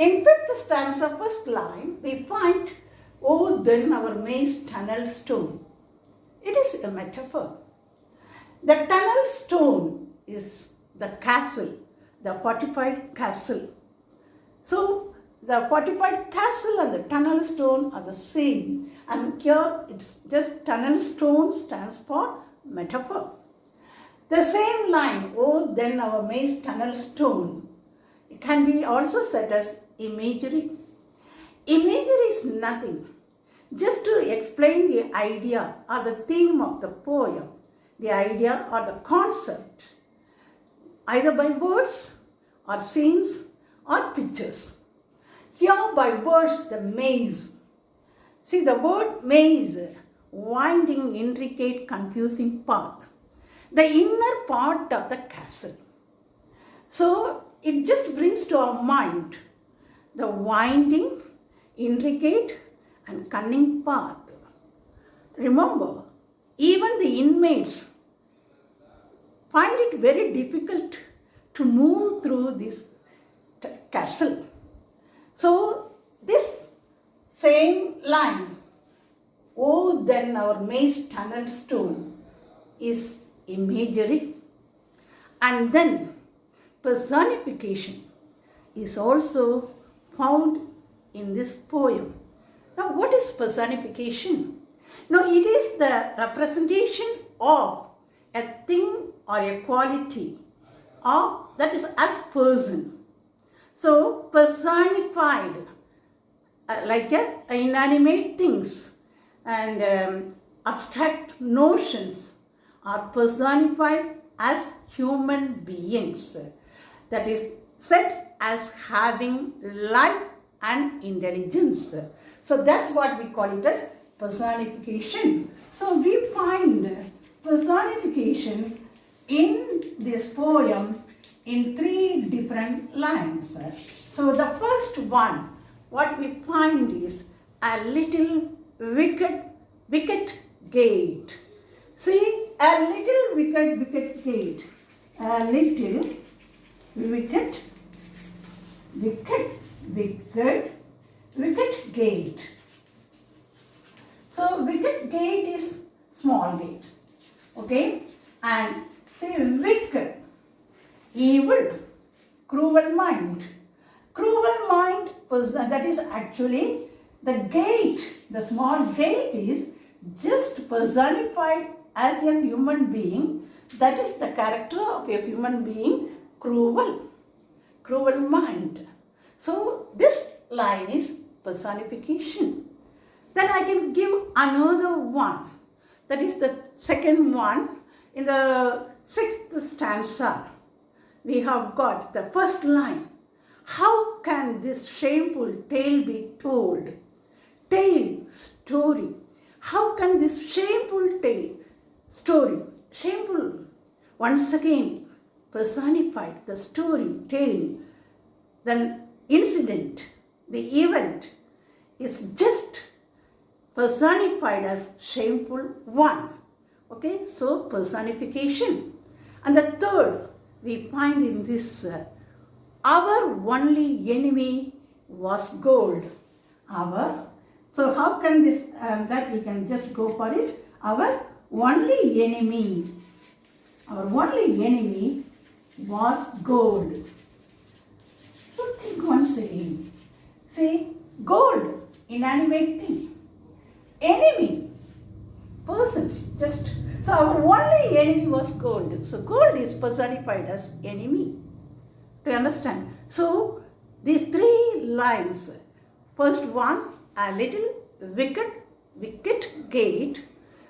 In fifth stanza, first line, we find, "Oh, then our maze tunnel stone." It is a metaphor. The tunnel stone is the castle, the fortified castle. So, the fortified castle and the tunnel stone are the same. And here, it's just tunnel stone stands for metaphor. The same line, "Oh, then our maze tunnel stone," it can be also said as imagery. Imagery is nothing, just to explain the idea or the theme of the poem, the idea or the concept, either by words or scenes or pictures. Here by words, the maze. See, the word maze, winding, intricate, confusing path, the inner part of the castle. So it just brings to our mind the winding, intricate and cunning path. Remember, even the inmates find it very difficult to move through this castle. So this same line, "Oh, then our maze tunnel stone," is imagery. And then personification is also found in this poem. Now, what is personification? Now, it is the representation of a thing or a quality of that is as person. So, personified like inanimate things and abstract notions are personified as human beings. That is said as having life and intelligence. So that's what we call it as personification. So we find personification in this poem in 3 different lines. So the first one, what we find is a little wicket gate. See, a little wicket gate. A little wicket gate. So wicket gate is small gate. Okay? And see, wicked, evil, cruel mind. Cruel mind, that is actually the gate. The small gate is just personified as a human being. That is the character of a human being, cruel mind. So this line is personification. Then I can give another one. That is the second one. In the 6th stanza, we have got the first line. How can this shameful tale be told? Tale, story. How can this shameful tale, story, shameful, once again personified, the story, tale, the incident, the event is just personified as shameful one. Okay, so personification. And the third we find in this, our only enemy was gold. So how can this, that we can just go for it. Our only enemy was gold. So think once again. See, gold, inanimate thing. Enemy, persons, just. So our only enemy was gold. So gold is personified as enemy. Do you understand? So these 3 lines. First one, a little wicket gate.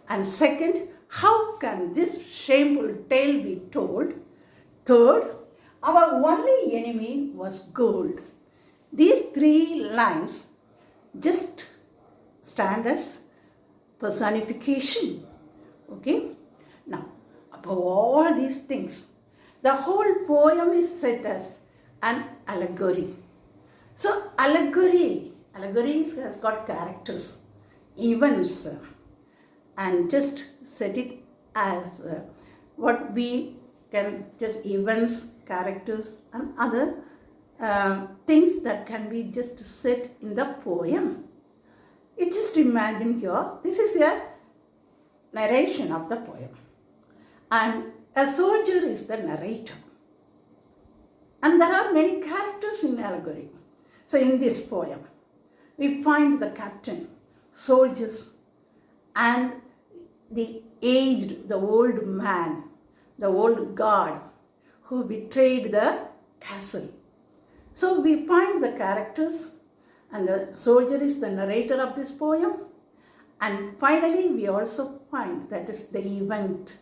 And second, how can this shameful tale be told? Third, our only enemy was gold. These 3 lines just stand as personification. Okay? Now, above all these things, the whole poem is set as an allegory. So, allegory has got characters, events, and just set it as what we can just events, characters, and other things that can be just said in the poem. You just imagine here, this is a narration of the poem. And a soldier is the narrator. And there are many characters in allegory. So in this poem, we find the captain, soldiers, and the aged, the old man, the old guard who betrayed the castle. So we find the characters, and the soldier is the narrator of this poem. And finally, we also find that is the event,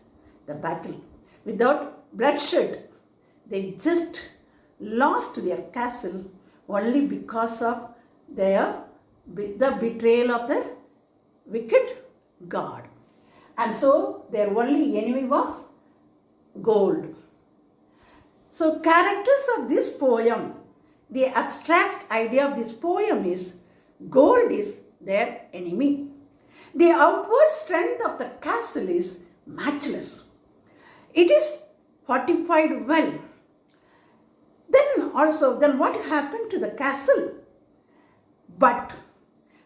the battle. Without bloodshed, they just lost their castle only because of the betrayal of the wicked god. And so their only enemy was gold. So characters of this poem, the abstract idea of this poem is gold is their enemy. The outward strength of the castle is matchless. It is fortified well. Then what happened to the castle? But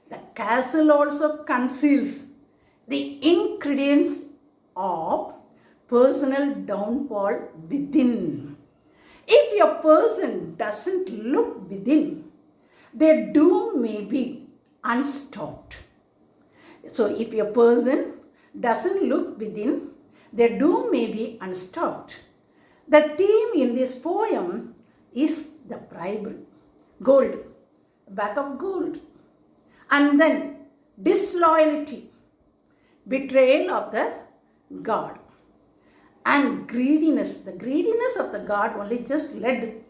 the castle also conceals the ingredients of personal downfall within. If a person doesn't look within, their doom may be unstopped. So if a person doesn't look within, their doom may be unstopped. The theme in this poem is the bribery, gold, bag of gold, and then disloyalty, betrayal of the god, and greediness. The greediness of the god only just led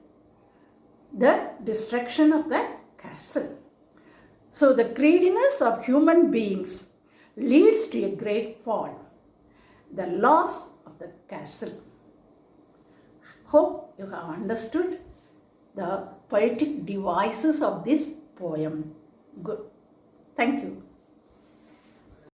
the destruction of the castle. So the greediness of human beings leads to a great fall, the loss of the castle. Hope you have understood the poetic devices of this poem. Good. Thank you.